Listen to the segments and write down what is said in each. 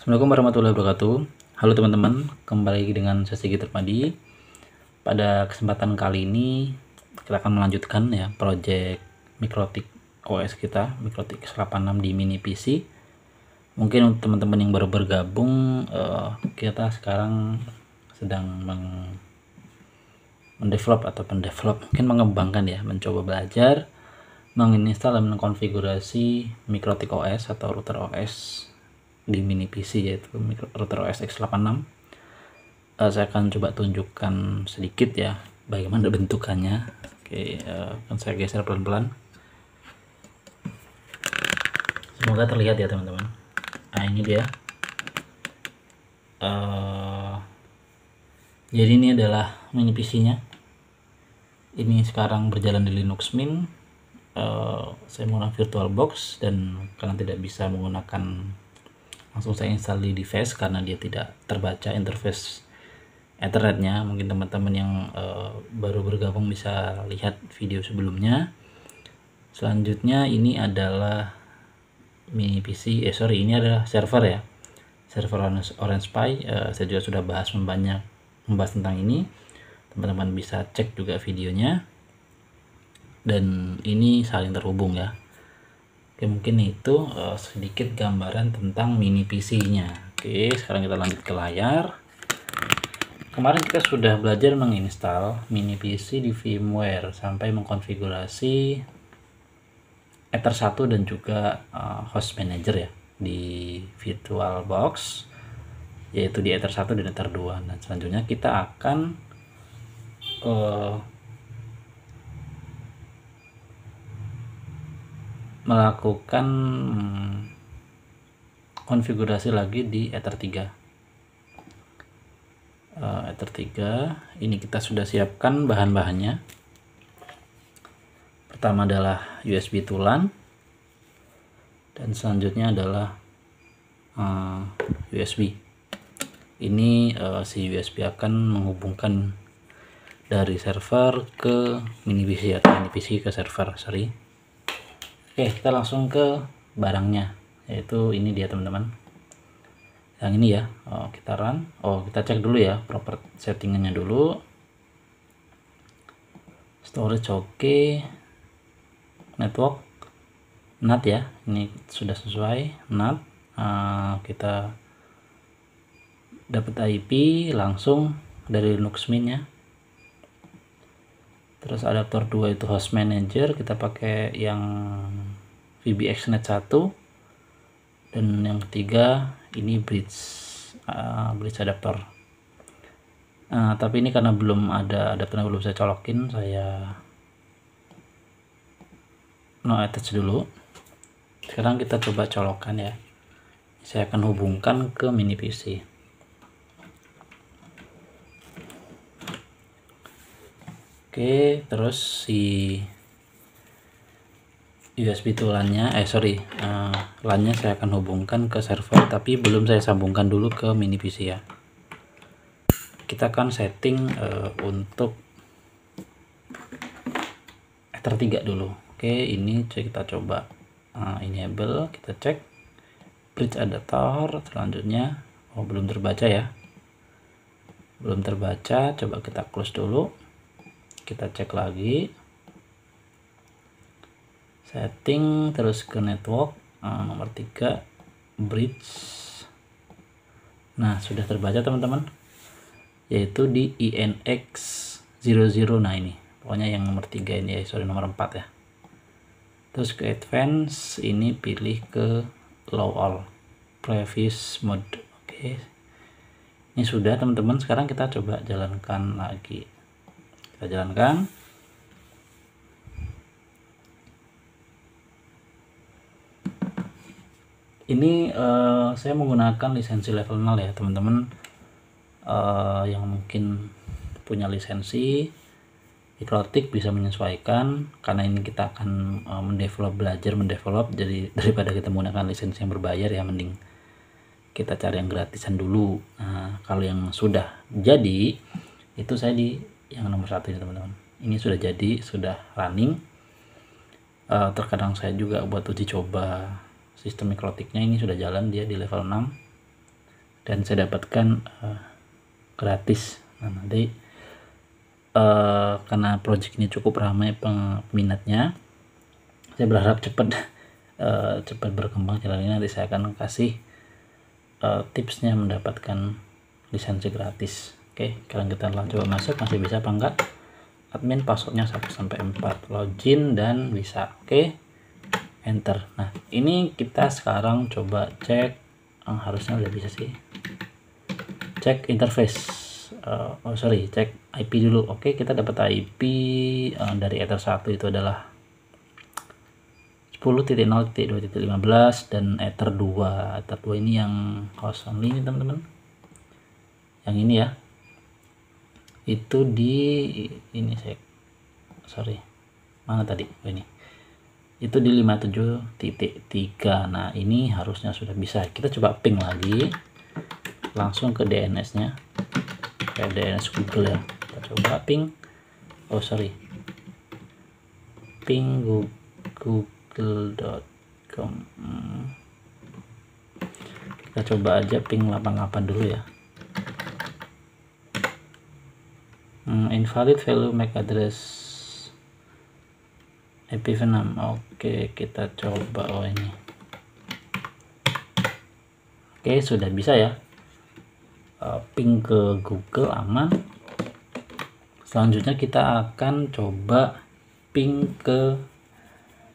Assalamualaikum warahmatullahi wabarakatuh. Halo teman-teman, kembali lagi dengan saya Sigit Terpadi. Pada kesempatan kali ini kita akan melanjutkan ya project Mikrotik OS kita, Mikrotik X86 di mini PC. Mungkin untuk teman-teman yang baru bergabung, kita sekarang sedang mendevelop mungkin mengembangkan ya, mencoba belajar menginstal dan mengkonfigurasi Mikrotik OS atau router OS di mini PC, yaitu router OS X86. Saya akan coba tunjukkan sedikit ya bagaimana bentukannya. Oke, akan saya geser pelan-pelan. Semoga terlihat ya teman-teman. Nah, ini dia. Jadi ini adalah mini PC-nya. Ini sekarang berjalan di Linux Mint. Saya menggunakan VirtualBox, dan karena tidak bisa menggunakan langsung saya install di device karena dia tidak terbaca interface Ethernetnya. Mungkin teman-teman yang baru bergabung bisa lihat video sebelumnya. Selanjutnya ini adalah mini PC, ini adalah server ya, server Orange Pi. Saya juga sudah membahas tentang ini, teman-teman bisa cek juga videonya, dan ini saling terhubung ya. Oke, mungkin itu sedikit gambaran tentang mini PC-nya. Oke, sekarang kita lanjut ke layar. Kemarin kita sudah belajar menginstal mini PC di VMware sampai mengkonfigurasi Ether 1 dan juga host manager ya di VirtualBox, yaitu di Ether 1 dan Ether 2. Dan selanjutnya kita akan melakukan konfigurasi lagi di Ether 3. Ether 3 ini kita sudah siapkan bahan-bahannya. Pertama adalah USB to LAN, dan selanjutnya adalah USB. Ini si USB akan menghubungkan dari server ke mini PC atau mini PC ke server. Oke, kita langsung ke barangnya, yaitu ini dia teman-teman. Yang ini ya, kita run. Kita cek dulu ya proper settingannya dulu. Storage oke. Network NAT ya, ini sudah sesuai NAT. Kita dapat IP langsung dari Linux Mint ya. Terus adaptor 2 itu host manager, kita pakai yang VBXNet 1, dan yang ketiga ini bridge adaptor. Tapi ini karena belum ada adaptornya, belum saya colokin, saya no attach dulu. Sekarang kita coba colokan ya. Saya akan hubungkan ke mini PC. Oke, terus si USB to LAN-nya, LAN-nya saya akan hubungkan ke server, tapi belum saya sambungkan dulu ke mini PC ya. Kita akan setting untuk Ether 3 dulu. Oke, ini kita coba enable, kita cek bridge adaptor. Selanjutnya belum terbaca ya, belum terbaca. Coba kita close dulu, kita cek lagi setting, terus ke network nomor 3 bridge. Nah, sudah terbaca teman-teman, yaitu di INX00. Nah, ini pokoknya yang nomor 3 ini ya, nomor 4 ya. Terus ke advance, ini pilih ke low all previous mode. Oke, ini sudah teman-teman. Sekarang kita coba jalankan lagi. Kita jalankan. Ini saya menggunakan lisensi level 0 ya teman-teman. Yang mungkin punya lisensi Mikrotik bisa menyesuaikan, karena ini kita akan belajar mendevelop. Jadi daripada kita menggunakan lisensi yang berbayar ya, mending kita cari yang gratisan dulu. Nah, kalau yang sudah jadi itu saya di yang nomor 1 ini teman-teman. Ini sudah jadi, sudah running. Terkadang saya juga buat uji coba sistem Mikrotiknya, ini sudah jalan dia di level 6. dan saya dapatkan gratis. Nah, nanti karena project ini cukup ramai peminatnya, saya berharap cepat berkembang channel ini. Nanti saya akan kasih tipsnya mendapatkan lisensi gratis. Oke, sekarang kita coba masuk, masih bisa apa enggak. Admin passwordnya 1-4, login dan bisa. Oke, enter. Nah, ini kita sekarang coba cek, harusnya udah bisa sih, cek interface. Cek IP dulu. Oke, kita dapat IP dari Ether 1 itu adalah 10.0.2.15 dan Ether 2. Ether 2 ini yang host only ini teman-teman. Yang ini ya. Itu di ini mana tadi? Ini. Itu di 57.3. Nah, ini harusnya sudah bisa. Kita coba ping lagi. Langsung ke DNS-nya. Kayak DNS Google ya. Kita coba ping. Ping google.com. Kita coba aja ping 88 dulu ya. Invalid value MAC address IPv6. Oke, kita coba ini. Oke, sudah bisa ya. Ping ke Google aman. Selanjutnya kita akan coba ping ke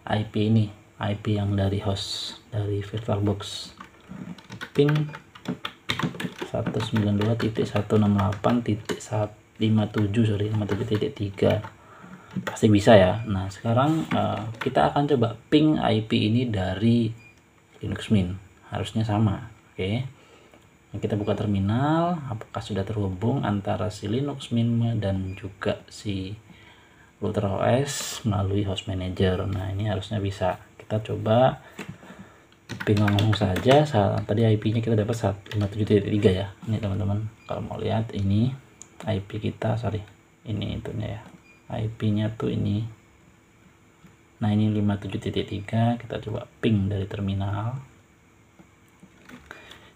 IP ini, IP yang dari host dari VirtualBox. Ping 192.168.57.3 pasti bisa ya. Nah, sekarang kita akan coba ping IP ini dari Linux Mint, harusnya sama. Oke, kita buka terminal, apakah sudah terhubung antara si Linux Mint dan juga si router OS melalui host manager. Nah, ini harusnya bisa. Kita coba ping ngomong saja. Tadi IP-nya kita dapat 157.3 ya. Ini teman-teman, kalau mau lihat ini IP kita, ini itunya ya. IP-nya tuh ini. Nah, ini 57.3. Kita coba ping dari terminal.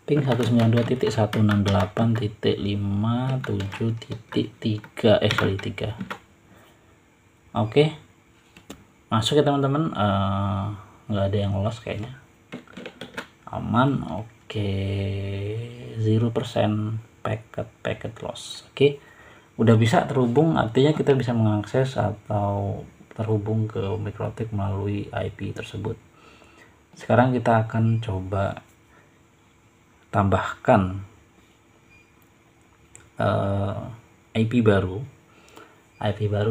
Ping 192.168.57.3. Oke, masuk ya teman-teman. Nggak ada yang lolos kayaknya, aman. Oke, 0% packet loss. Oke, udah bisa terhubung, artinya kita bisa mengakses atau terhubung ke MikroTik melalui IP tersebut. Sekarang kita akan coba tambahkan IP baru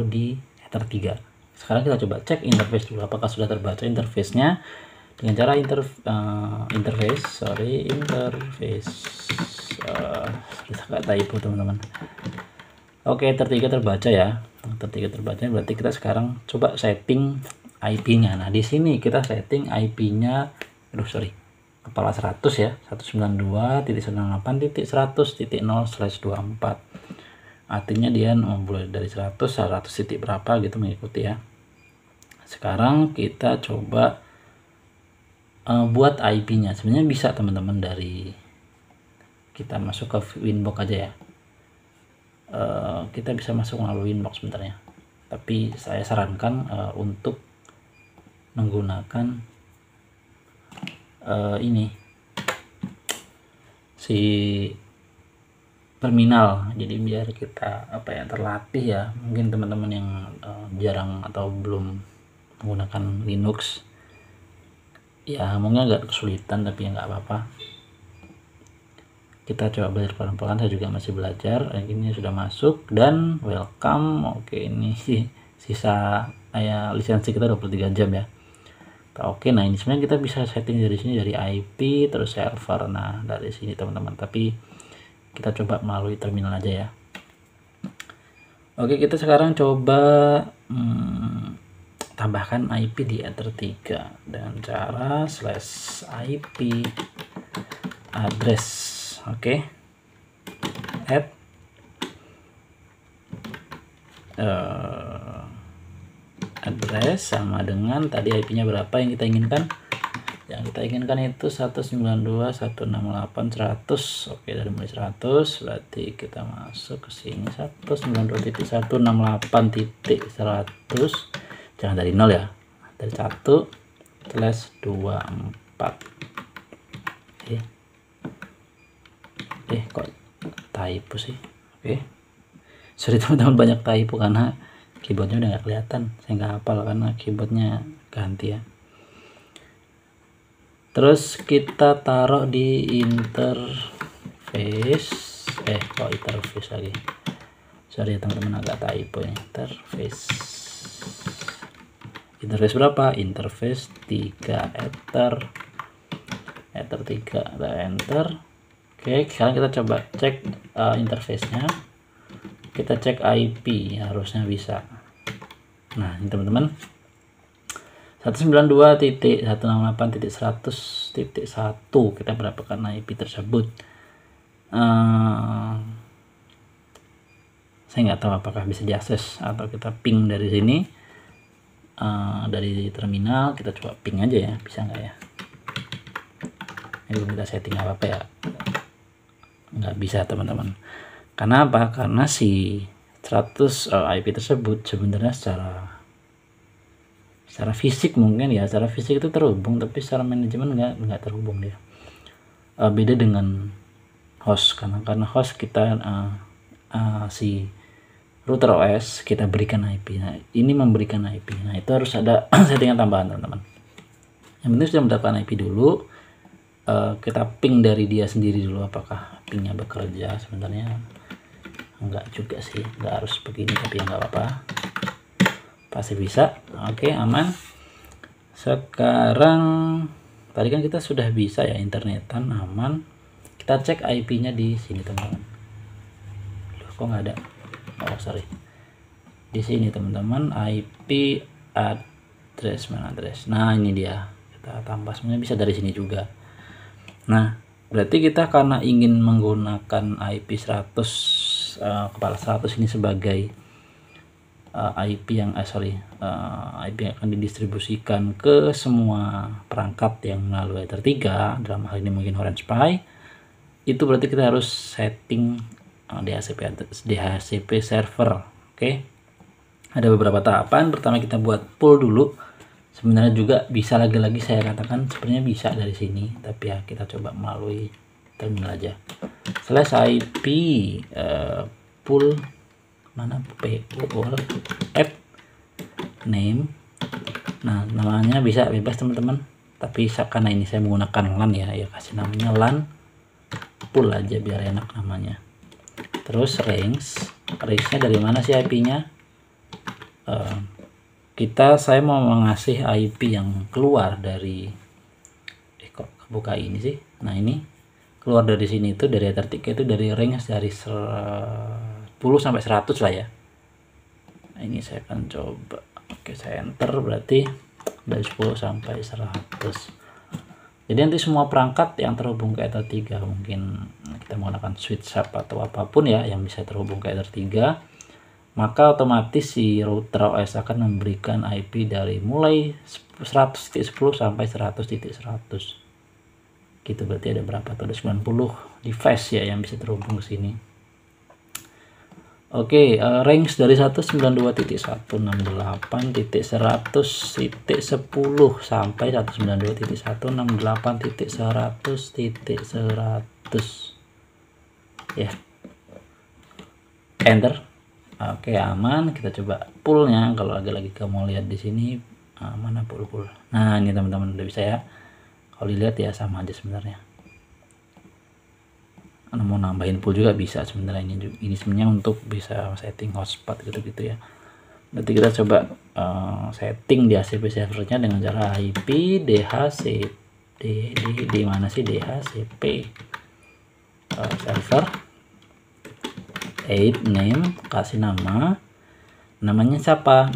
di Ether 3. Sekarang kita coba cek interface dulu, apakah sudah terbaca interface-nya dengan cara interface agak typo teman-teman. Oke, Ether 3 terbaca ya. Ether 3 terbaca, berarti kita sekarang coba setting IP-nya. Nah, di sini kita setting IP-nya kepala 100 ya, 192.168.100.0/24. Artinya dia mulai dari 100 titik berapa gitu mengikuti ya. Sekarang kita coba buat IP-nya. Sebenarnya bisa teman-teman, dari kita masuk ke Winbox aja ya. Kita bisa masuk melalui Winbox sebenarnya, tapi saya sarankan untuk menggunakan ini si terminal. Jadi biar kita terlatih ya. Mungkin teman-teman yang jarang atau belum menggunakan Linux ya, mungkin agak kesulitan, tapi ya nggak apa-apa. Kita coba belajar pelan-pelan, saya juga masih belajar. Ini sudah masuk dan welcome. Oke, ini sisa lisensi kita 23 jam ya. Oke, nah ini sebenarnya kita bisa setting dari sini, dari IP terus server. Nah, dari sini teman-teman, tapi kita coba melalui terminal aja ya. Oke, kita sekarang coba tambahkan IP di Ether 3 dengan cara /IP address. Oke, add address sama dengan tadi IP-nya berapa yang kita inginkan, yang kita inginkan itu 192.168.100. Oke, dari mulai 100 berarti kita masuk ke sini 192.168.100. Jangan dari 0 ya, dari 1/24. Kok typo sih? Oke, sorry teman-teman, banyak typo karena keyboardnya udah nggak kelihatan. Saya nggak hafal karena keyboardnya ganti ya. Terus kita taruh di interface. Kok interface lagi? Sorry teman-teman, agak typo ya. Interface berapa? Interface 3 ether 3, ada enter. Oke, sekarang kita coba cek interface-nya. Kita cek IP, harusnya bisa. Nah, ini teman-teman, 192.168.100.1 kita berapkan IP tersebut. Saya nggak tahu apakah bisa diakses atau kita ping dari sini, dari terminal. Kita coba ping aja ya, bisa nggak ya? Ini belum kita setting apa ya, nggak bisa teman-teman. Karena apa? Karena si 100 IP tersebut sebenarnya secara fisik mungkin ya, secara fisik itu terhubung, tapi secara manajemen nggak terhubung dia. Beda dengan host, karena host kita si router OS kita berikan IP. Nah, ini memberikan IP. Nah, itu harus ada settingan tambahan teman-teman. Yang penting sudah mendapatkan IP dulu, kita ping dari dia sendiri dulu apakah pingnya bekerja. Sebenarnya enggak juga sih, nggak harus begini, tapi nggak apa-apa, pasti bisa. Oke, aman. Sekarang tadi kan kita sudah bisa ya internetan, aman. Kita cek IP-nya di sini teman-teman. Loh, kok nggak ada? Oh sorry, di sini teman-teman, IP address, mana address. Nah ini dia, kita tambah, sebenarnya bisa dari sini juga. Nah berarti kita karena ingin menggunakan IP 100 kepala 100 ini sebagai IP yang IP yang akan didistribusikan ke semua perangkat yang melalui Ether 3, dalam hal ini mungkin Orange Pi. Itu berarti kita harus setting DHCP server. Oke, ada beberapa tahapan. Pertama kita buat pool dulu. Sebenarnya juga bisa, lagi-lagi saya katakan sebenarnya bisa dari sini, tapi ya kita coba melalui terminal aja. /IP pool mana pool app name. Nah namanya bisa bebas teman-teman, tapi karena ini saya menggunakan LAN ya kasih namanya LAN pool aja biar enak namanya. Terus range-nya dari mana sih IP-nya? Saya mau mengasih IP yang keluar dari kok buka ini sih. Nah ini keluar dari sini itu dari Ether 3 itu dari range dari 10 sampai 100 lah ya. Nah, ini saya akan coba. Oke, saya enter, berarti dari 10 sampai 100. Jadi nanti semua perangkat yang terhubung ke Ether 3, mungkin kita menggunakan switch hub atau apapun ya yang bisa terhubung ke Ether 3, maka otomatis si router OS akan memberikan IP dari mulai 100.10 sampai 100.100. Gitu, berarti ada berapa tuh? Ada 90 device ya yang bisa terhubung ke sini. Oke, range dari 192.168.100.10 sampai 192.168.100.100 ya. Enter. Oke, aman. Kita coba poolnya. Kalau lagi kamu lihat di sini, mana pool. Nah ini teman-teman udah bisa ya. Kalau dilihat ya sama aja sebenarnya. Mau nambahin pool juga bisa sebenarnya. Ini sebenarnya untuk bisa setting hotspot gitu ya. Berarti kita coba setting DHCP servernya dengan cara IP DHCP di mana sih DHCP server. Name, kasih namanya siapa?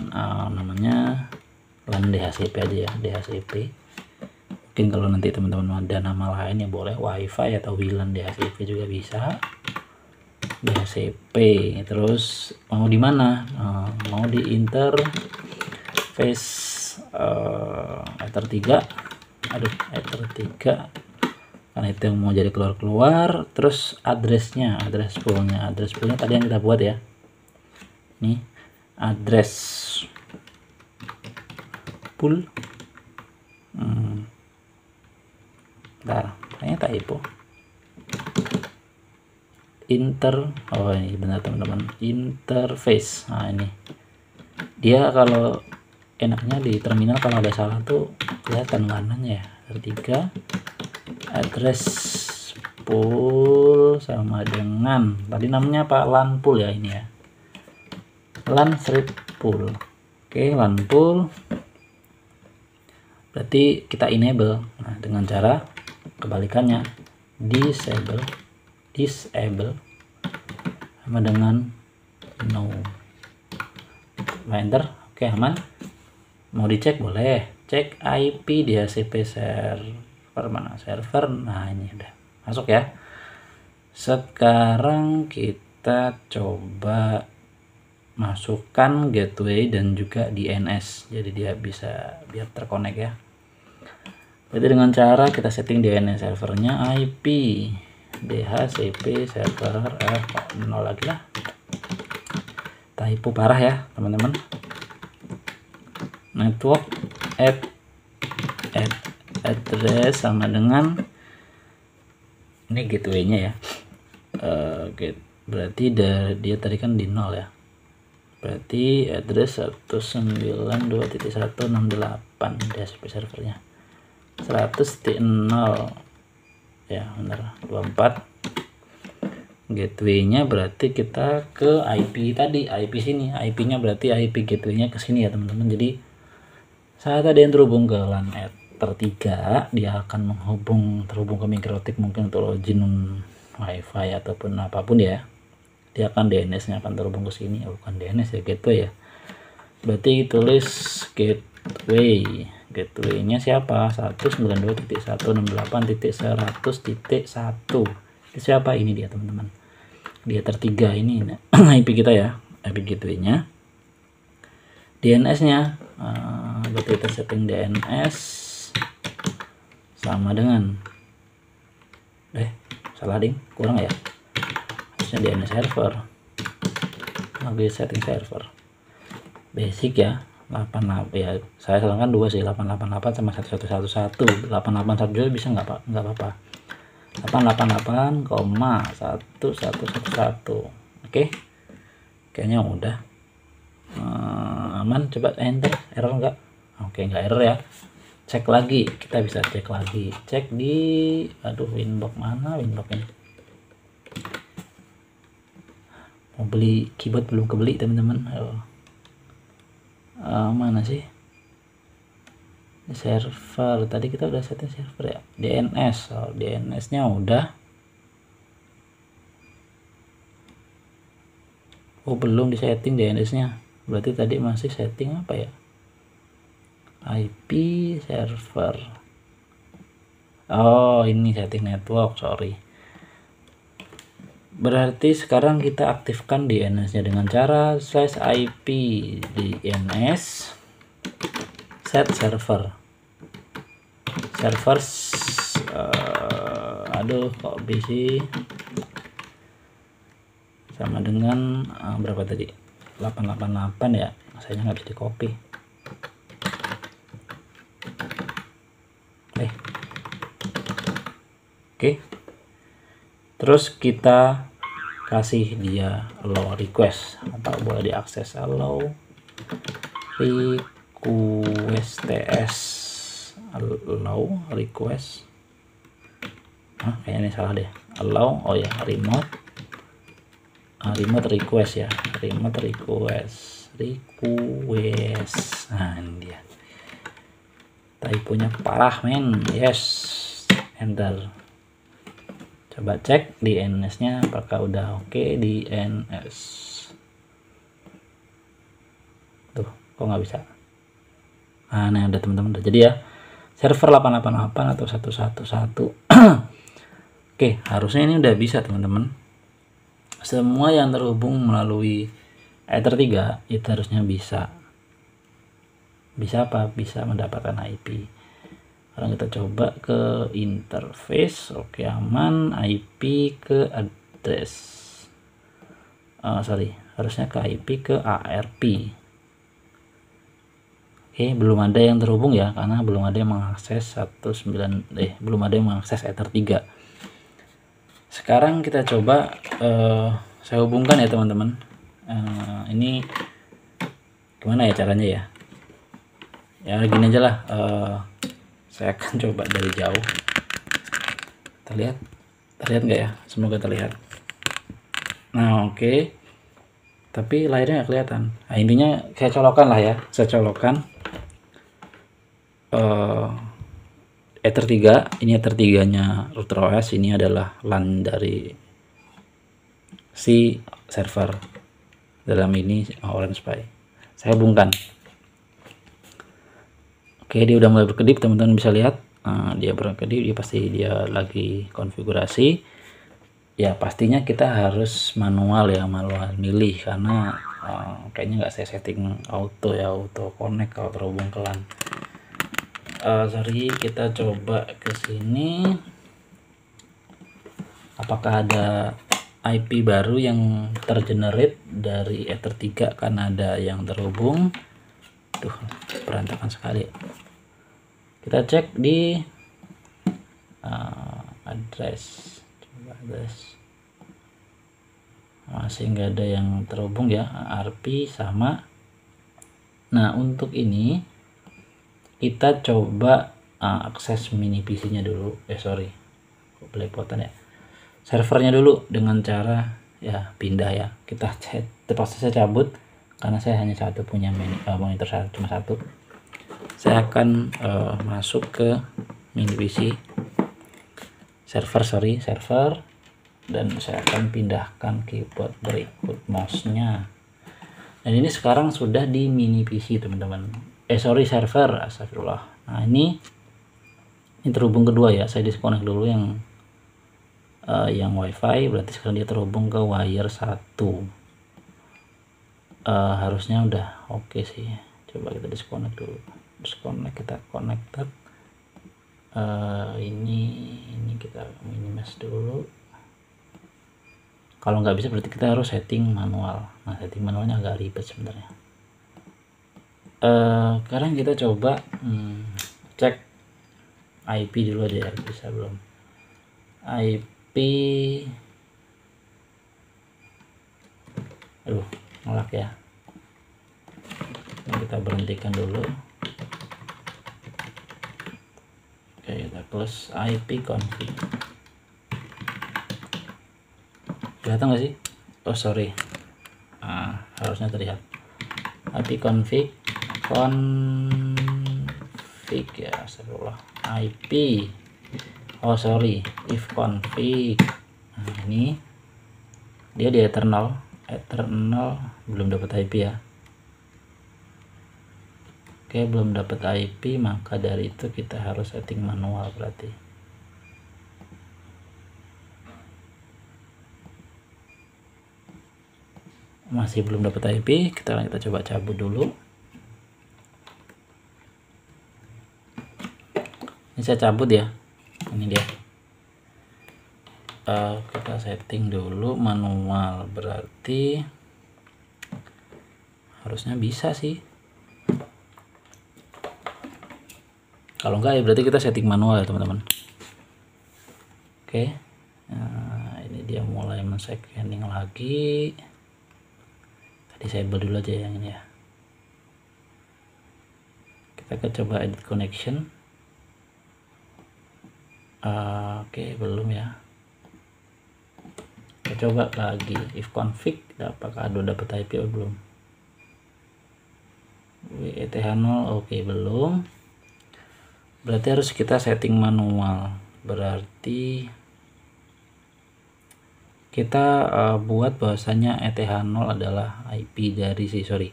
Namanya LAN DHCP aja ya, DHCP. Mungkin kalau nanti teman-teman ada nama lain ya boleh, WiFi atau WLAN DHCP juga bisa. DHCP. Terus mau di mana? Mau di interface Ether 3. aduh, Ether 3 karena itu yang mau jadi keluar. Terus address poolnya tadi yang kita buat ya, nih address pool. Bentar, kayaknya typo. Oh ini benar teman-teman, interface. Nah ini dia, kalau enaknya di terminal kalau ada salah tuh kelihatan warnanya ya. Ketiga, address pool sama dengan tadi namanya apa, LAN pool ya, ini ya, LAN strip pool. Oke, LAN pool berarti kita enable. Nah, dengan cara kebalikannya, disable sama dengan no. Enter. Oke, aman. Mau dicek boleh, cek IP di HCP server, mana server. Nah ini udah masuk ya. Sekarang kita coba masukkan gateway dan juga DNS, jadi dia bisa biar terkonek ya. Berarti dengan cara kita setting DNS servernya IP DHCP server 0 lagi lah, typo parah ya teman-teman. Network address sama dengan ini gateway-nya ya. Berarti dia tadi kan di 0 ya, berarti address 192.168 DHCP servernya 100.0 ya, benar 24. Gateway-nya berarti kita ke IP tadi, IP sini, IP-nya berarti IP gateway-nya ke sini ya teman-teman. Jadi saat ada yang terhubung ke LAN Ether 3, dia akan terhubung ke MikroTik mungkin untuk login WiFi ataupun apapun ya. Dia akan DNS-nya akan terhubung ke sini, bukan DNS ya, gateway ya. Berarti tulis gateway. Gateway-nya siapa? 192.168.100.1. Itu siapa? Ini dia teman-teman. Dia tertiga ini IP kita ya, IP gateway-nya. DNS-nya, berarti kita setting DNS sama dengan salah ding, kurang ya, harusnya DNS server. Lagi setting server basic ya, 88 ya, saya salahkan 2 sih, 888 sama 1111. 881 juga bisa, nggak apa-apa. 888,1111. Oke, kayaknya udah aman. Coba enter, error nggak? Oke, nggak error ya. Cek lagi, kita bisa cek lagi, cek di Winbox, mana Winbox ini. Mau beli keyboard belum kebeli teman-teman. Mana sih server? Tadi kita udah setting server ya, DNS. DNS-nya udah. Belum disetting DNS-nya. Berarti tadi masih setting apa ya? IP server. Ini setting network, sorry. Berarti sekarang kita aktifkan DNS-nya dengan cara /IP DNS set server. Kok bisa sama dengan berapa tadi? 888 ya. Saya nggak bisa di copy. Oke. Terus kita kasih dia allow request atau boleh diakses, allow request ts, allow request. Kayaknya ini salah deh. Allow, remote request ya, remote request. Nah ini dia, typonya parah men. Yes, enter. Coba cek DNS-nya apakah udah oke. DNS tuh, kok nggak bisa. Nah ada teman-teman, udah jadi ya, server 888 atau 111. Oke, harusnya ini udah bisa teman-teman. Semua yang terhubung melalui Ether 3 itu harusnya bisa apa? Bisa mendapatkan IP. Sekarang kita coba ke interface, oke aman, IP ke address, harusnya ke IP ke ARP. Oke, belum ada yang terhubung ya, karena belum ada yang mengakses belum ada yang mengakses Ether 3. Sekarang kita coba saya hubungkan ya teman-teman. Ini gimana ya caranya ya? Ya gini aja lah. Saya akan coba dari jauh. Terlihat nggak ya? Semoga terlihat. Nah oke. Tapi layarnya nggak kelihatan. Nah intinya saya colokan lah ya. Saya colokan Ether 3. Ini Ether 3 nya router OS. Ini adalah LAN dari si server. Dalam ini Orange Pi. Saya hubungkan. Oke, dia udah mulai berkedip, teman-teman bisa lihat. Dia berkedip, dia lagi konfigurasi. Ya pastinya kita harus manual milih, karena kayaknya nggak saya setting auto connect kalau terhubung ke LAN. Sorry, kita coba ke sini. Apakah ada IP baru yang tergenerate dari Ether 3 karena ada yang terhubung? Duh, berantakan sekali. Kita cek di address. Masih nggak ada yang terhubung ya, ARP sama. Nah untuk ini kita coba akses mini PC nya dulu, kok belepotan ya, servernya dulu dengan cara ya pindah ya. Kita terpaksa saya cabut karena saya hanya punya monitor cuma satu. Saya akan masuk ke mini PC server, dan saya akan pindahkan keyboard berikut mouse-nya. Dan ini sekarang sudah di mini PC teman-teman. Server, astagfirullah. Nah ini terhubung kedua ya. Saya disconnect dulu yang WiFi, berarti sekarang dia terhubung ke wire 1. Harusnya udah oke sih. Coba kita disconnect dulu. Kita connected. Ini kita minimize dulu. Kalau nggak bisa berarti kita harus setting manual. Nah setting manualnya agak ribet sebenarnya. Sekarang kita coba cek IP dulu aja ya, bisa belum? IP, aduh nolak ya. Ini kita berhentikan dulu. Oke, kita close IP config. Kelihatan nggak sih? Oh sorry, harusnya terlihat. IP config ya, astagfirullah. IP, oh sorry, if config. Nah ini dia di eternal belum dapat IP ya. Oke, belum dapat IP, maka dari itu kita harus setting manual berarti. Masih belum dapat IP, kita coba cabut dulu. Ini saya cabut ya, ini dia. Kita setting dulu manual, berarti harusnya bisa sih. Kalau enggak ya berarti kita setting manual ya teman-teman. Oke, nah, ini dia mulai men-scanning lagi. Disable dulu aja yang ini ya. Kita coba edit connection. Oke, belum ya. Kita coba lagi if config, apakah ada dapat IP atau belum. WETH0, oke belum. Berarti harus kita setting manual. Berarti kita buat bahwasanya ETH0 adalah IP dari ETH0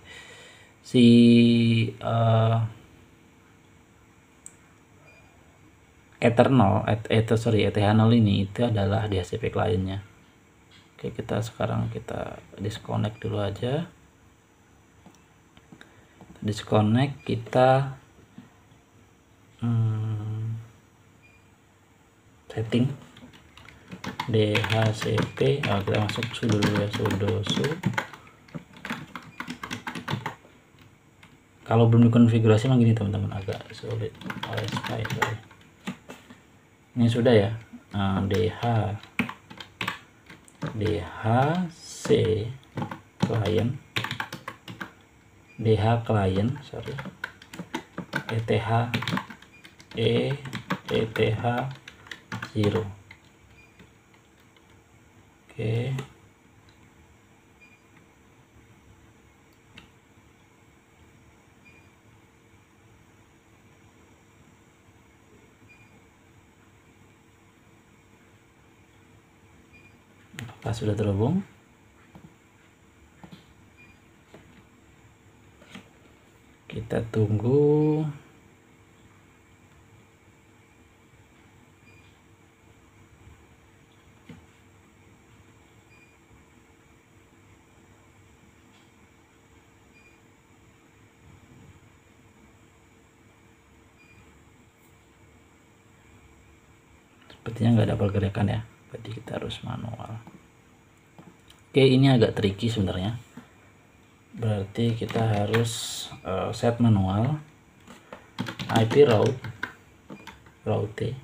ini itu adalah DHCP kliennya. Oke, sekarang kita disconnect dulu aja. Disconnect, kita setting dhcp. Kita masuk sudo dulu ya, sudo su. Kalau belum dikonfigurasi memang gini teman-teman, agak sulit. Ini sudah ya. dhc client, sorry, eth 0. Oke. Apakah sudah terhubung? Kita tunggu. Sepertinya nggak ada pergerakan ya, berarti kita harus manual. Oke, ini agak tricky sebenarnya, berarti kita harus set manual IP route. Oke.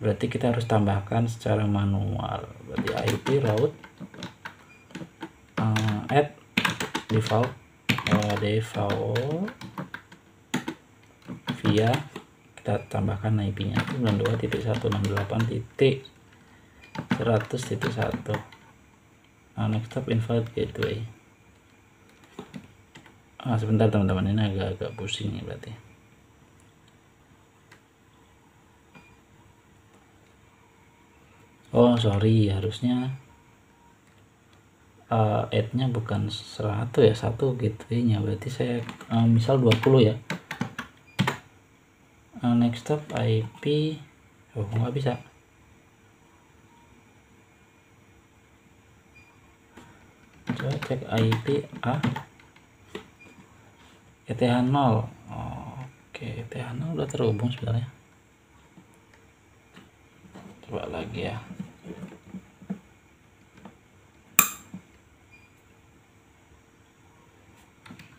Berarti kita harus tambahkan secara manual, berarti IP route add default via, kita tambahkan IP-nya 92.168.100.1. Next stop invalid gateway. Sebentar teman-teman, ini agak pusing ya berarti. Sorry, harusnya add-nya bukan 100 ya, 1 gateway-nya, berarti saya misal 20 ya. Next stop IP, nggak bisa. Coba cek IP ETH 0. Oke, ETH 0 udah terhubung sebenarnya. Coba lagi ya.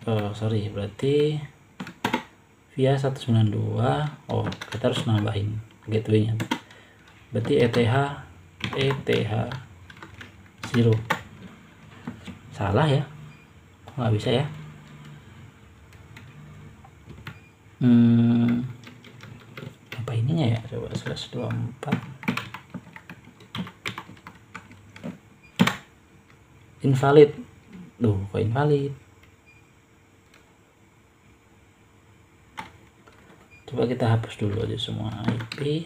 Sorry, berarti via 192. Kita harus nambahin gateway-nya. Berarti ETH 0. Salah ya, nggak bisa ya. Apa ininya ya, coba 124 invalid. Kok invalid? Coba kita hapus dulu aja semua IP,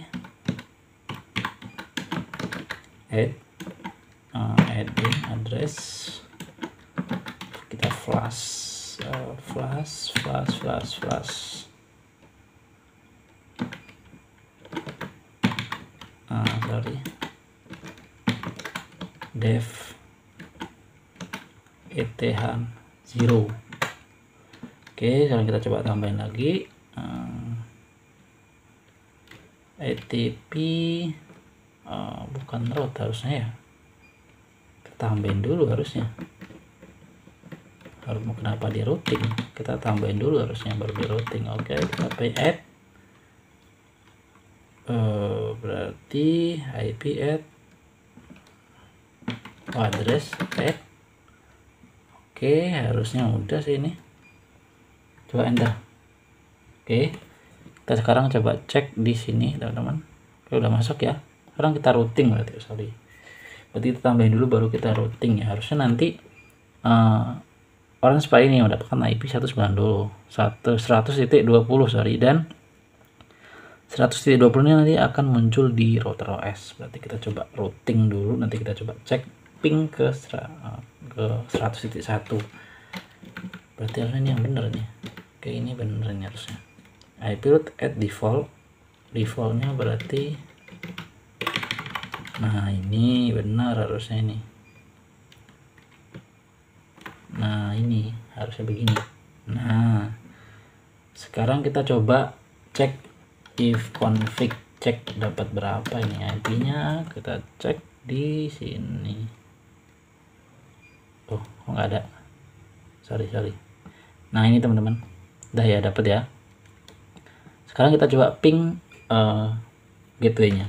adding address, kita flash. Sorry, dev ETH 0. Oke, sekarang kita coba tambahin lagi ATP, bukan route harusnya ya, kita tambahin dulu harusnya. Kenapa di routing, kita tambahin dulu harusnya baru di routing. Oke, kita add, berarti IP add, address add. Oke, harusnya udah sih ini. Coba enter. Oke, kita sekarang coba cek di sini teman-teman. Oke, udah masuk ya. Sekarang kita routing, berarti kita tambahin dulu baru kita routing ya. Harusnya nanti orang spy ini mendapatkan IP 192.100.20 sorry, dan 100.20 ini nanti akan muncul di router OS. Berarti kita coba routing dulu, nanti kita coba cek ping ke 100.1. Berarti harusnya ini yang bener nih. Oke, ini bener nih harusnya. IP route at defaultnya berarti, nah ini benar harusnya ini. Nah ini harusnya begini. Nah Sekarang kita coba cek if config, cek dapat berapa ini IP-nya. Kita cek di sini. Oh, nggak ada. Sorry. Nah, ini teman-teman. Udah ya, dapat ya. Sekarang kita coba ping gateway-nya.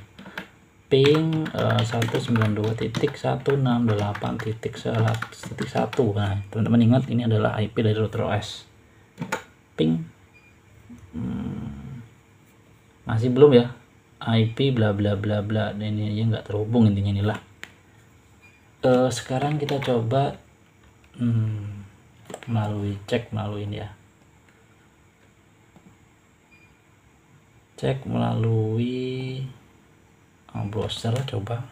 Ping 192.168.100.1. Nah, teman-teman ingat ini adalah IP dari router OS. Ping masih belum ya, IP bla bla bla bla, dan ini aja nggak terhubung, intinya inilah. Sekarang kita coba cek melalui ini ya, cek melalui browser. Coba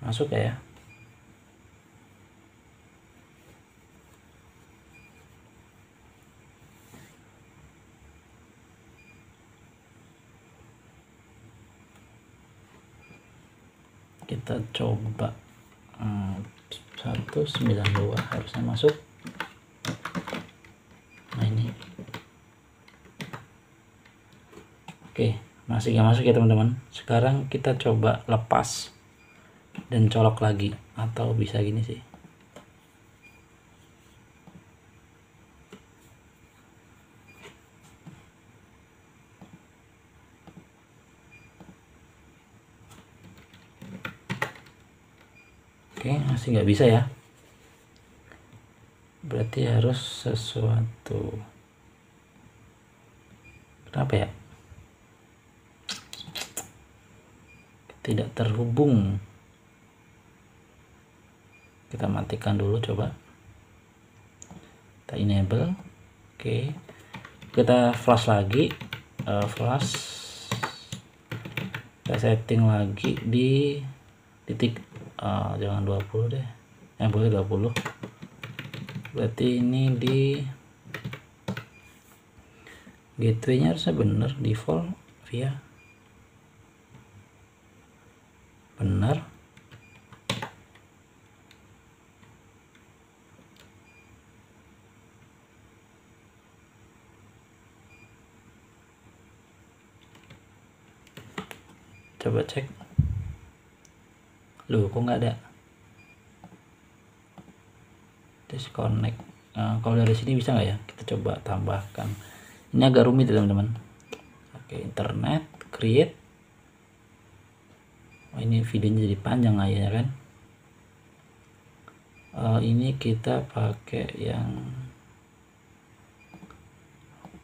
masuk ya. Kita coba 192 harusnya masuk. Nah, ini oke, masih nggak masuk ya teman-teman. Sekarang kita coba lepas dan colok lagi, atau bisa gini sih. Oke, masih nggak bisa ya. Berarti harus sesuatu. Kenapa ya? Tidak terhubung. Kita matikan dulu, coba. Kita enable. Oke. Kita flash lagi. Kita setting lagi di titik jangan 20 deh. Boleh 20. Berarti ini di gateway-nya harusnya bener, default via benar. Coba cek. Loh, kok nggak ada? Disconnect. Kalau dari sini bisa nggak ya? Kita coba tambahkan. Ini agak rumit ya teman-teman. Oke, internet create. Oh, ini videonya jadi panjang aja kan. Ini kita pakai yang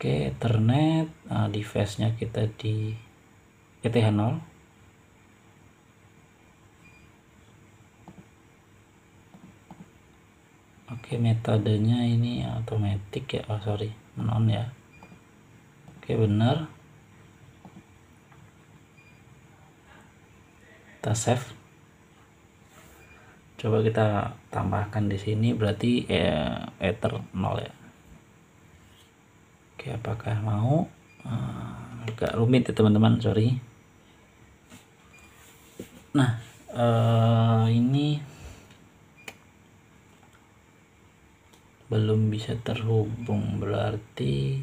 Ethernet. Device-nya kita di ETH0. Oke, metodenya ini automatic ya. Oh sorry, non ya. Oke, benar. Kita save. Coba kita tambahkan di sini, berarti Ether 0 ya. Oke, apakah mau? Agak rumit ya teman-teman, sorry. Nah, ini belum bisa terhubung, berarti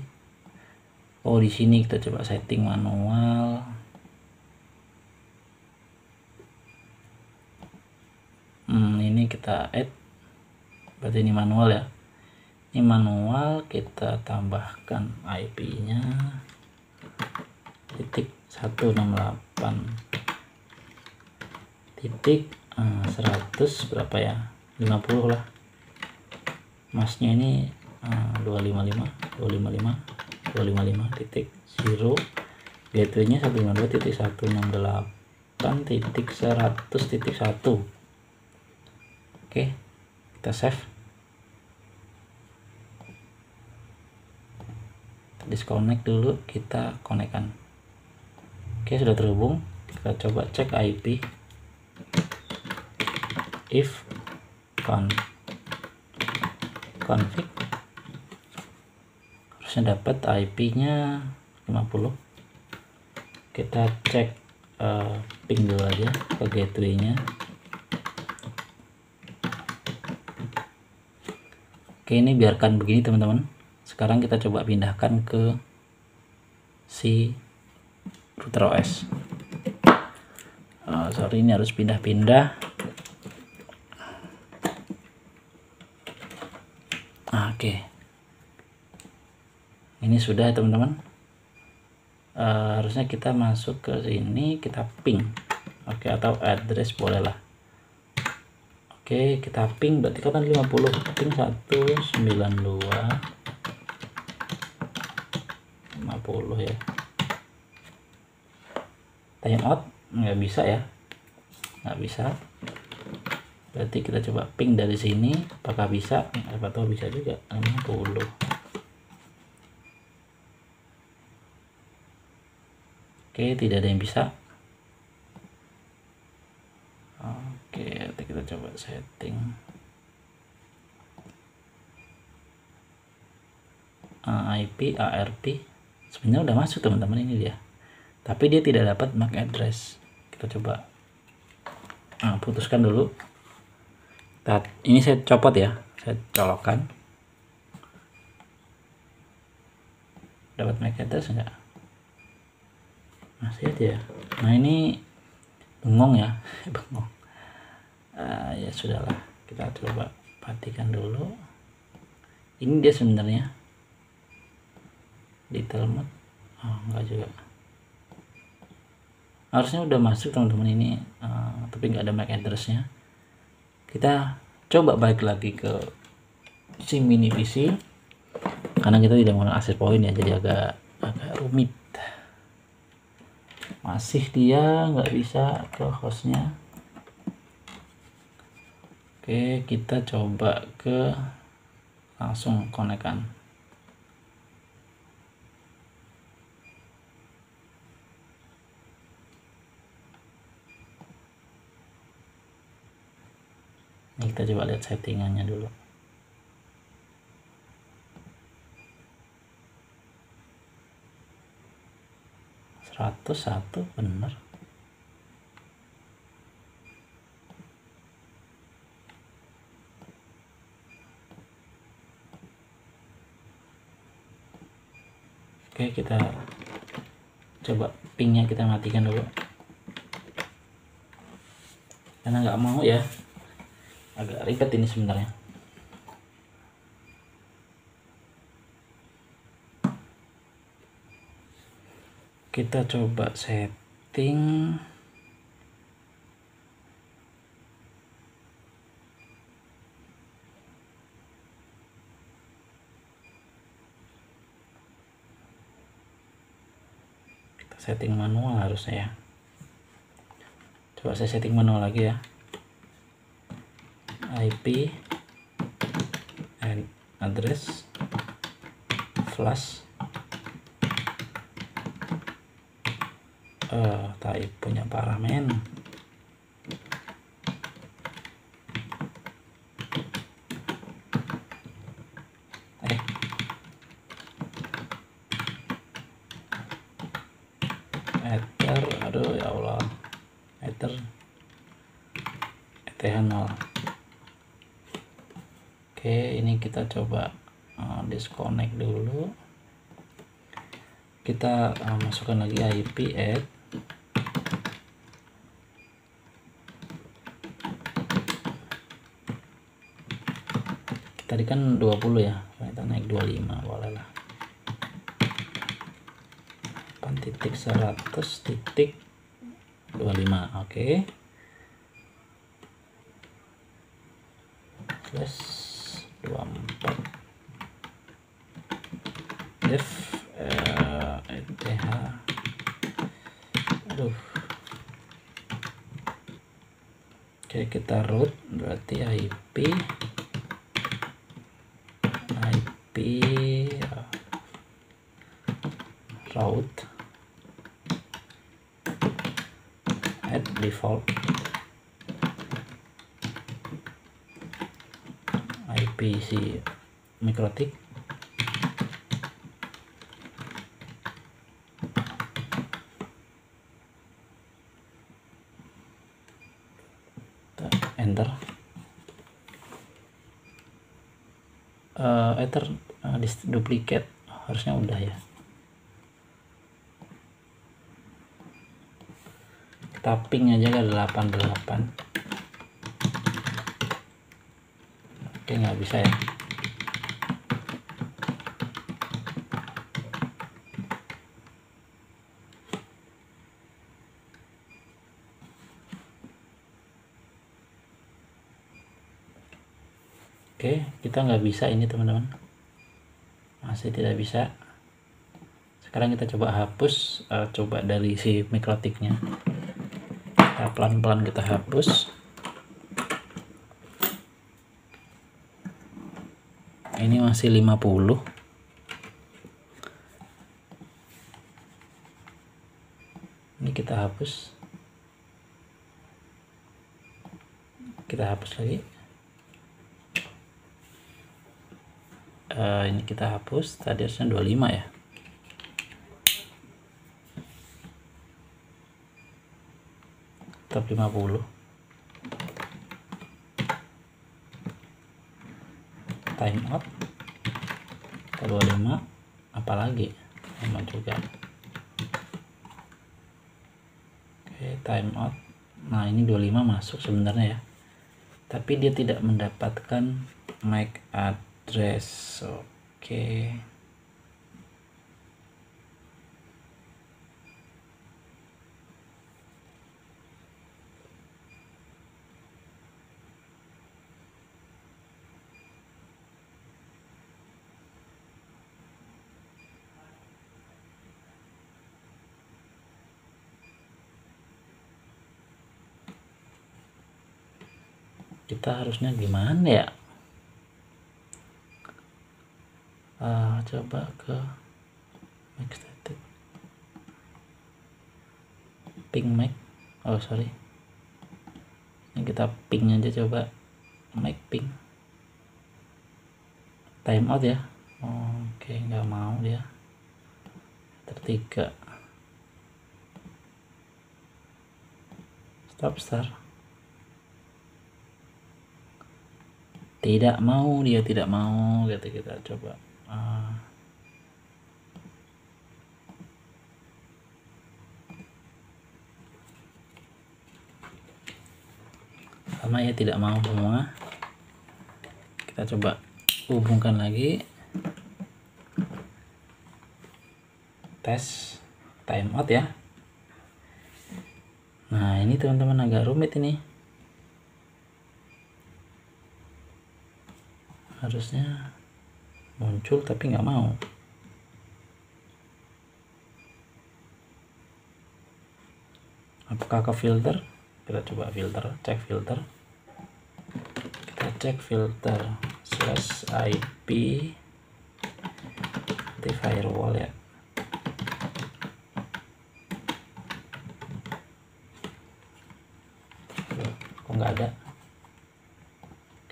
di sini kita coba setting manual. Ini kita add, berarti ini manual ya. Ini manual, kita tambahkan IP-nya titik 168 titik 100 berapa ya, 50 lah. Masnya ini 255.0, gateway-nya 152.168.100.1. Oke, kita save. Disconnect dulu, kita konekkan. Oke, sudah terhubung. Kita coba cek IP. If config, harusnya dapat IP-nya 50. Kita cek ping dulu aja ke gateway-nya. Oke, ini biarkan begini teman-teman. Sekarang kita coba pindahkan ke si router OS. Sorry, ini harus pindah-pindah. Oke. Ini sudah teman-teman. Harusnya kita masuk ke sini, kita ping. Oke, atau address boleh lah. Oke, kita ping, berarti kan 50, ping 192 50 ya. Timeout nggak bisa ya, nggak bisa. Berarti kita coba ping dari sini, apakah bisa? Apa tahu bisa juga. 50. Oke, tidak ada yang bisa. Oke, nanti kita coba setting. IP, ARP sebenarnya udah masuk teman-teman, ini dia. Tapi dia tidak dapat MAC address. Kita coba putuskan dulu. Ini saya copot ya, saya colokkan. Dapat MAC address enggak? Masih aja ya. Nah ini bengong ya, bengong. Ya sudahlah, kita coba perhatikan dulu. Ini dia sebenarnya detail mode. Enggak juga. Harusnya udah masuk teman-teman ini, tapi nggak ada MAC addressnya. Kita coba balik lagi ke si mini PC karena kita tidak menggunakan access point ya, jadi agak rumit. Masih dia nggak bisa ke hostnya. Oke, kita coba ke langsung konekkan. Ini kita coba lihat settingannya dulu. satu bener. Oke, kita coba pingnya kita matikan dulu karena nggak mau ya, agak ribet ini sebenarnya. Kita coba setting. Kita setting manual harusnya ya. Coba saya setting manual lagi ya. IP and address flash. Type punya paramen. Ether, aduh ya Allah, Ether ETH0. Oke, ini kita coba disconnect dulu. Kita masukkan lagi IP add. Tadi kan 20 ya, kita naik 25 boleh lah. 8.100.25. Oke. Plus 24 def ETH. Aduh. Oke, kita root berarti IP route add default IP si MikroTik. Enter. Ether duplicate, harusnya udah ya. Kita ping aja ke 88. Oke, nggak bisa ya. Oke, kita nggak bisa ini teman-teman, masih tidak bisa. Sekarang kita coba hapus, coba dari si mikrotiknya, kita pelan-pelan kita hapus. Ini masih 50. Ini kita hapus, lagi. Ini kita hapus, tadi harusnya 25 ya. Tetap 50. Time out. Kita 25, apalagi sama juga. Oke, time out. Nah, ini 25 masuk sebenarnya ya, tapi dia tidak mendapatkan MAC address. Oke, kita harusnya gimana ya? Coba ke MAC static, ping MAC. Oh sorry, ini kita ping aja, coba MAC ping. Time out ya. Oke, nggak mau dia. Tertiga. Stop start. Tidak mau, dia tidak mau. Kita coba. Sama ya, tidak mau semua. Kita coba hubungkan lagi. Tes timeout ya. Nah, ini teman-teman agak rumit ini. Harusnya muncul tapi nggak mau. Apakah ke filter? Kita coba filter, cek filter. Kita cek filter /IP di firewall ya. Kok nggak ada?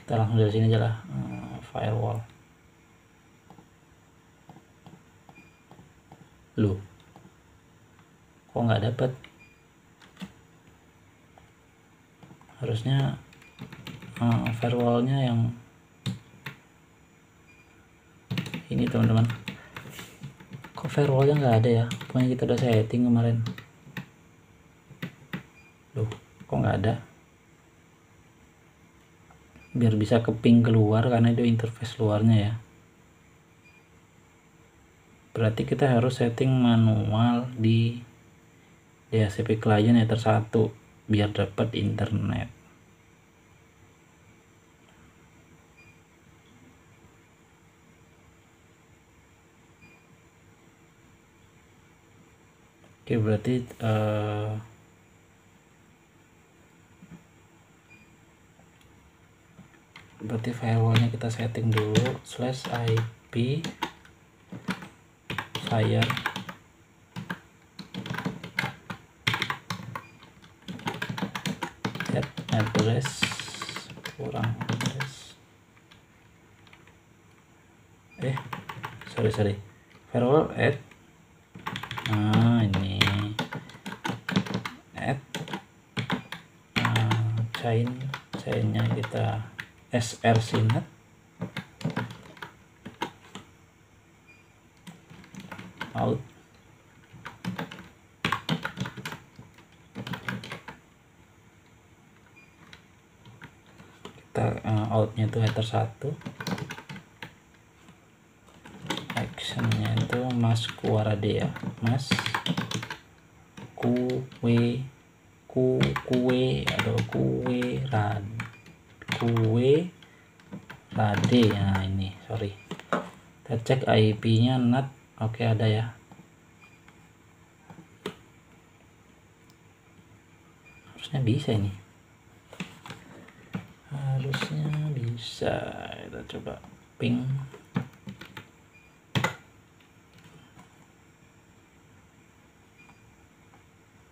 Kita langsung dari sini aja lah, firewall. Loh, kok nggak dapat? Harusnya firewallnya yang ini teman-teman. Kok firewallnya nggak ada ya? Pokoknya kita udah setting kemarin. Loh, kok nggak ada? Biar bisa ke ping keluar, karena itu interface luarnya ya. Berarti kita harus setting manual di DHCP client Ether 1 biar dapat internet. Oke, berarti firewallnya kita setting dulu /IP fire set address kurang address sorry firewall add. Nah, ini add chainnya kita srcnet out. Kita outnya itu header 1, actionnya itu mas kuarade ya, mas kue atau kue rade. Nah ini sorry, kita cek IP nya NAT. Oke, ada ya, harusnya bisa ini, harusnya bisa. Kita coba ping.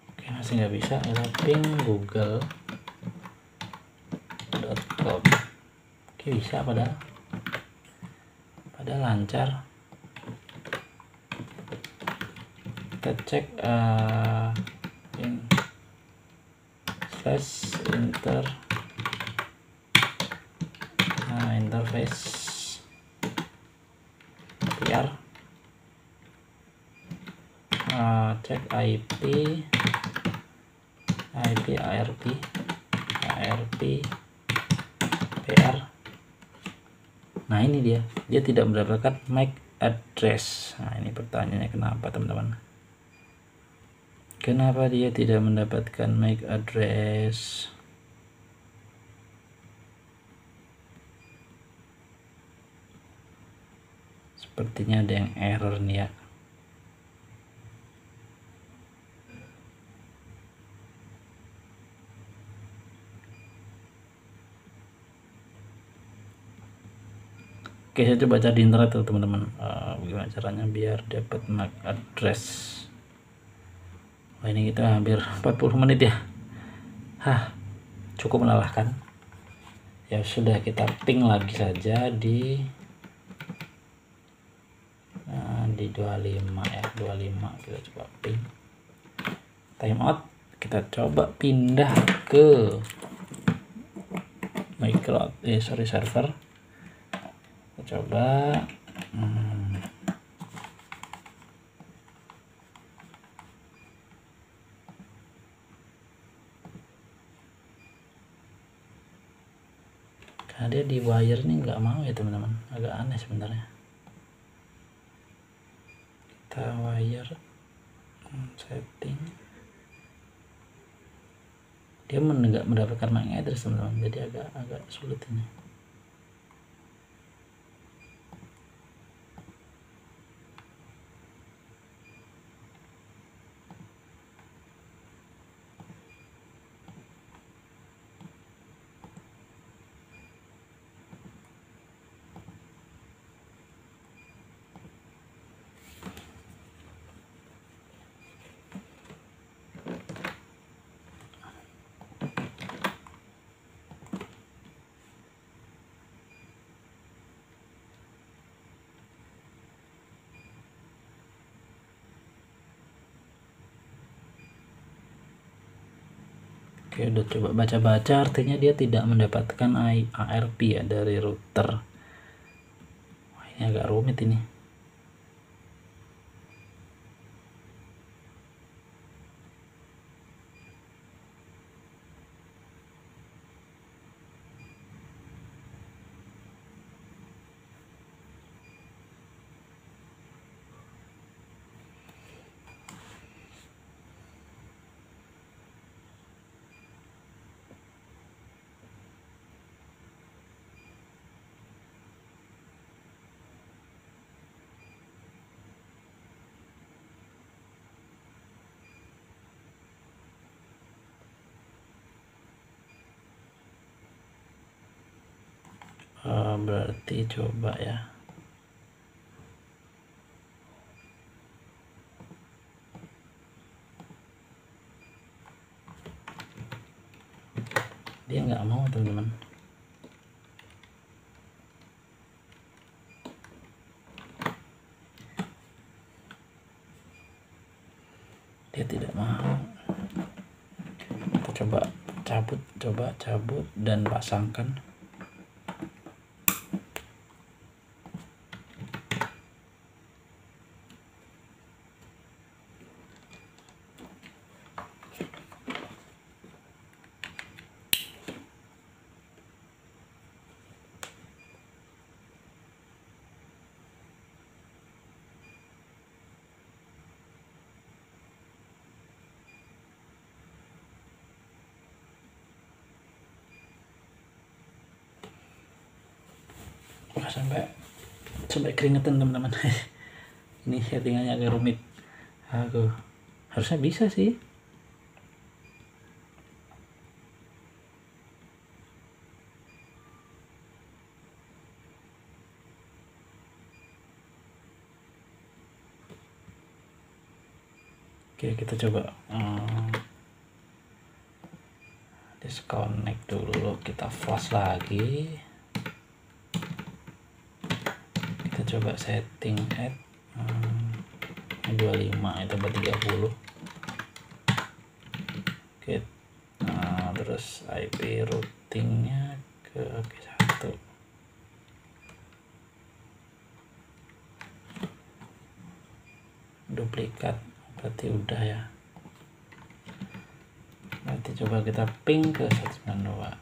Oke, masih nggak bisa. Kita ping google.com. Oke, bisa, padahal lancar. Kita cek interface PR, cek IP ARP PR. Nah ini dia tidak mendapatkan MAC address. Nah ini pertanyaannya, kenapa teman-teman? Kenapa dia tidak mendapatkan MAC address? Sepertinya ada yang error nih ya. Oke, saya coba cari di internet tuh teman-teman, bagaimana caranya biar dapat MAC address. Wah, ini kita hampir 40 menit ya. Cukup melelahkan. Ya sudah, kita ping lagi saja di 25 ya, 25 kita coba ping. Timeout, kita coba pindah ke server. Kita coba karena dia di wire ini nggak mau ya teman-teman, agak aneh sebenarnya. Kita wire setting, dia nggak mendapatkan MAC address teman-teman, jadi agak sulit ini. Oke, udah coba baca-baca, artinya dia tidak mendapatkan ARP ya dari router. Wah, ini agak rumit ini. Berarti coba ya, dia nggak mau teman-teman. Dia tidak mau. Kita coba cabut dan pasangkan. Wah, sampai keringetan teman-teman. Ini settingannya agak rumit. Aku harusnya bisa sih. Oke, kita coba disconnect dulu, kita flash lagi, kita coba setting add 25 itu buat 30. Oke, terus IP routingnya ke OK1. Duplikat berarti udah ya. Nanti coba kita ping ke 192.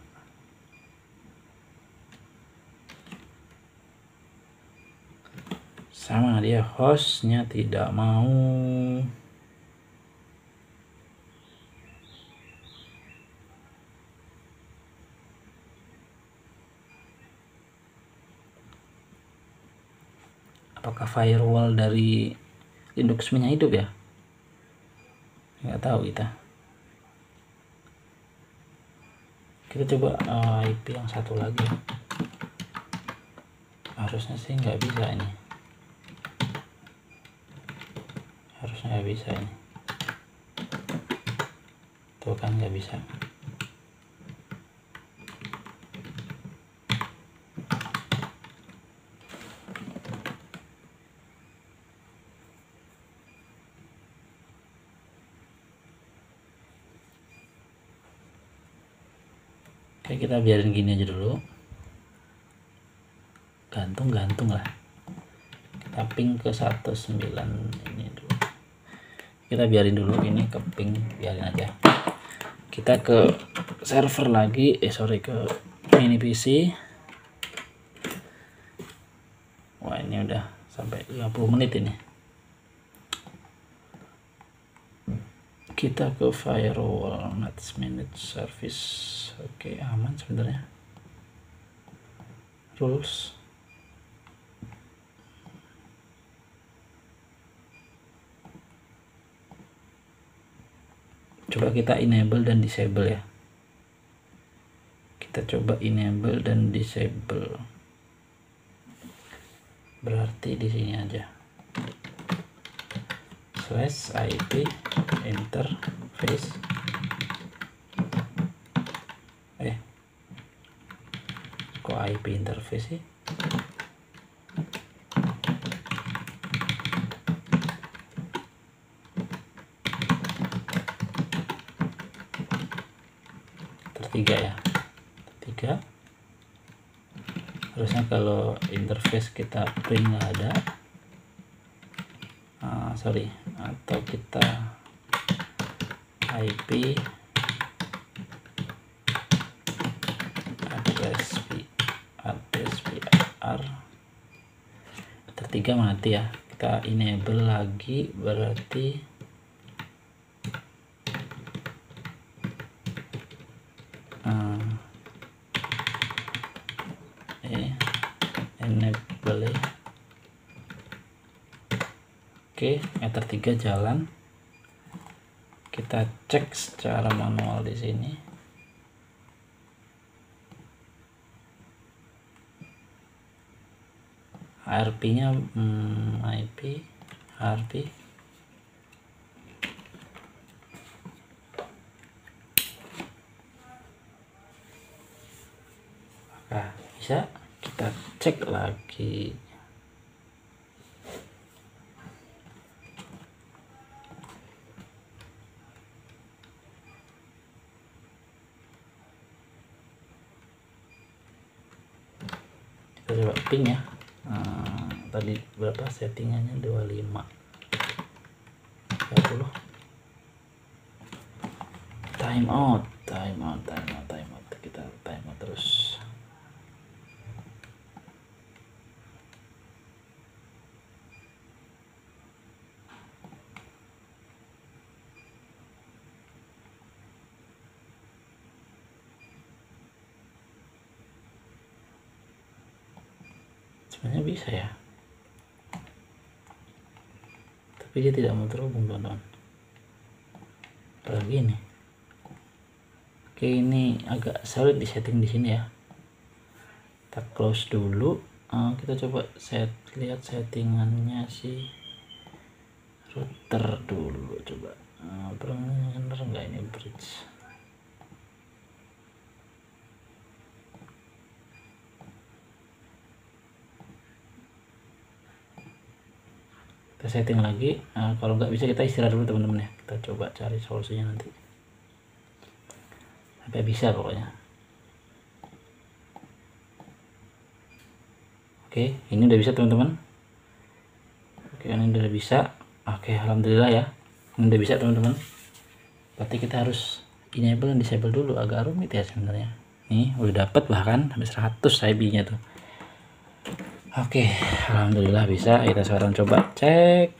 Sama, dia hostnya tidak mau. Apakah firewall dari Linux Mint hidup ya? Nggak tahu kita. Kita coba IP yang satu lagi. Harusnya sih nggak bisa ini. Harusnya nggak bisa ini. Tuh kan nggak bisa. Oke, kita biarin gini aja dulu. Gantung lah. Kita ping ke 19 ini dulu. Kita biarin dulu ini ke ping, biarin aja. Kita ke server lagi, ke mini PC. Wah, ini udah sampai 50 menit ini. Kita ke firewall manage service. Oke, aman sebenarnya. Rules. Coba kita enable dan disable ya. Kita coba enable dan disable. Berarti di sini aja. /IP interface. Kok IP interface sih? Tertiga ya. Tertiga. Harusnya kalau interface kita print nggak ada. Atau kita IP address PR tertiga mati ya. Kita enable lagi, berarti enable. Oke, meter 3 jalan. Kita cek secara manual di sini. HRP-nya IP HRP. Nah, bisa kita cek lagi. Kita coba ping ya. Tadi berapa settingannya? 25 30. Timeout. Kita timeout terus. Sebenarnya bisa ya, tapi dia tidak mau terhubung teman-teman. Apalagi ini. Oke, ini agak sulit di setting di sini ya. Kita close dulu. Kita coba lihat settingannya si router dulu, coba. Bener nggak ini bridge? Kita setting lagi. Kalau nggak bisa kita istirahat dulu teman-teman ya. Kita coba cari solusinya nanti sampai bisa pokoknya. Oke, ini udah bisa teman-teman. Oke, ini udah bisa. Oke, alhamdulillah ya, ini udah bisa teman-teman. Berarti kita harus enable dan disable dulu, agak rumit ya sebenarnya. Nih udah dapat bahkan sampai 100 IP-nya tuh. Oke, alhamdulillah bisa. Kita sekarang coba cek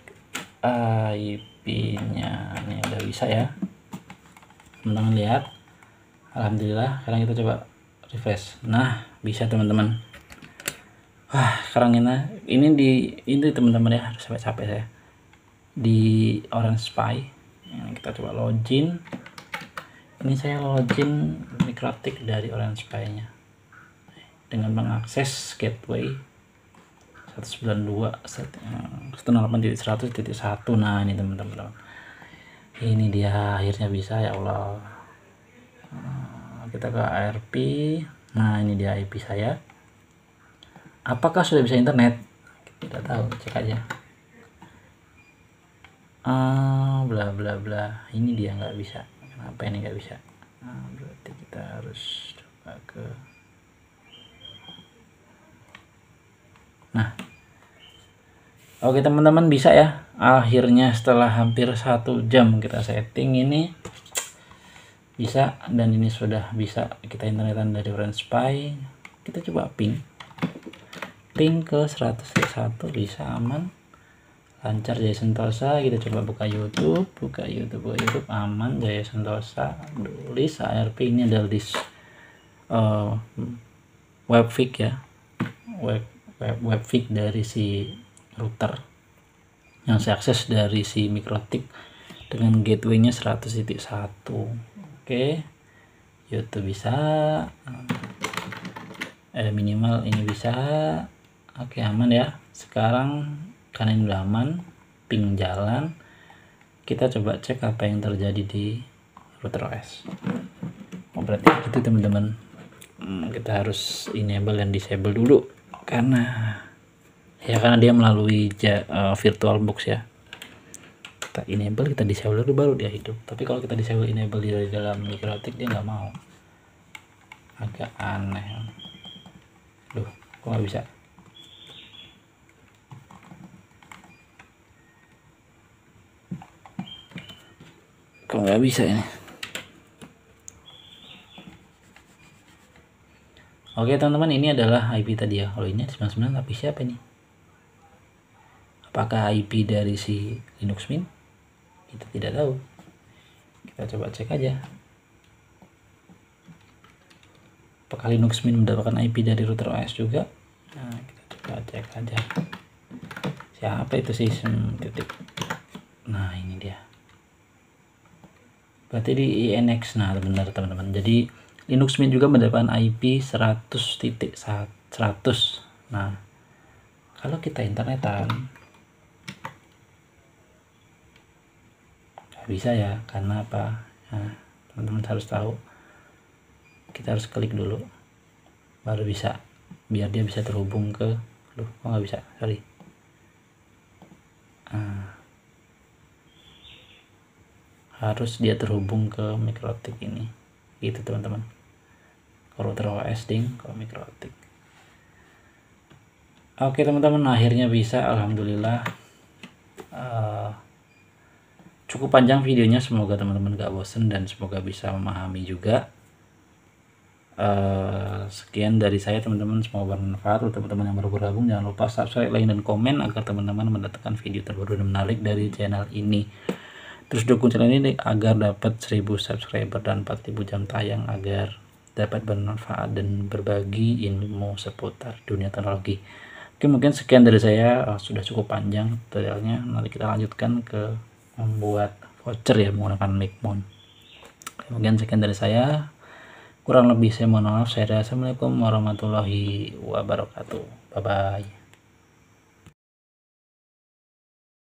IP-nya. Ini udah bisa ya, teman-teman lihat. Alhamdulillah. Sekarang kita coba refresh. Nah, bisa teman-teman. Wah, sekarang ini teman-teman ya, harus sampai capek saya di Orange Pi. Ini kita coba login. Ini saya login Mikrotik dari Orange Pi nya dengan mengakses gateway 192.168.100.1. Nah, ini teman-teman, ini dia akhirnya bisa, ya Allah. Kita ke ARP. Nah, ini dia IP saya. Apakah sudah bisa internet? Tidak tahu, cek aja. Bla bla bla. Ini dia nggak bisa. Kenapa ini nggak bisa? Berarti kita harus coba ke. Nah, oke teman-teman, bisa ya. Akhirnya setelah hampir 1 jam kita setting ini bisa, dan ini sudah bisa kita internetan dari Orange Pi. Kita coba ping ke 100.1, bisa aman, lancar Jaya Sentosa. Kita coba buka YouTube, aman Jaya Sentosa. List ARP ini adalah list webfig ya, webfig dari si router yang saya akses dari si Mikrotik dengan gateway-nya 100.1. Oke, YouTube bisa, minimal ini bisa. Oke, aman ya. Sekarang karena ini udah aman, ping jalan, kita coba cek apa yang terjadi di router OS. Berarti itu teman-teman, kita harus enable dan disable dulu karena dia melalui VirtualBox ya. Kita enable, kita disable dulu baru dia hidup. Tapi kalau kita disable enable dari dalam Mikrotik, dia nggak mau. Agak aneh. Duh, kok nggak bisa? Kok nggak bisa ini? Oke teman-teman, ini adalah IP tadi ya. Kalau ini 99, tapi siapa ini? Apakah IP dari si Linux Mint? Kita tidak tahu. Kita coba cek aja. Apakah Linux Mint mendapatkan IP dari router OS juga? Nah, kita coba cek aja. Siapa itu sistem titik? Nah, ini dia. Berarti di INX. Nah, benar teman-teman. Jadi Linux Mint juga mendapatkan IP 100.100. Nah, kalau kita internetan nggak bisa ya, karena apa? Nah, teman-teman harus tahu. Kita harus klik dulu baru bisa, biar dia bisa terhubung ke. Kok nggak bisa, sorry. Harus dia terhubung ke Mikrotik ini, gitu teman-teman. Router OS ding ke Mikrotik. Oke teman-teman, akhirnya bisa, alhamdulillah. Cukup panjang videonya, semoga teman-teman gak bosen dan semoga bisa memahami juga. Sekian dari saya teman-teman, semoga bermanfaat. Untuk teman-teman yang baru bergabung, jangan lupa subscribe, like, dan komen agar teman-teman mendapatkan video terbaru dan menarik dari channel ini. Terus dukung channel ini agar dapat 1000 subscriber dan 4000 jam tayang, agar dapat bermanfaat dan berbagi ilmu seputar dunia teknologi. Oke, mungkin sekian dari saya. Sudah cukup panjang tutorialnya. Nanti kita lanjutkan ke membuat voucher ya menggunakan Micmon. Mungkin sekian dari saya. Kurang lebih saya mohon maaf. Assalamualaikum warahmatullahi wabarakatuh. Bye bye.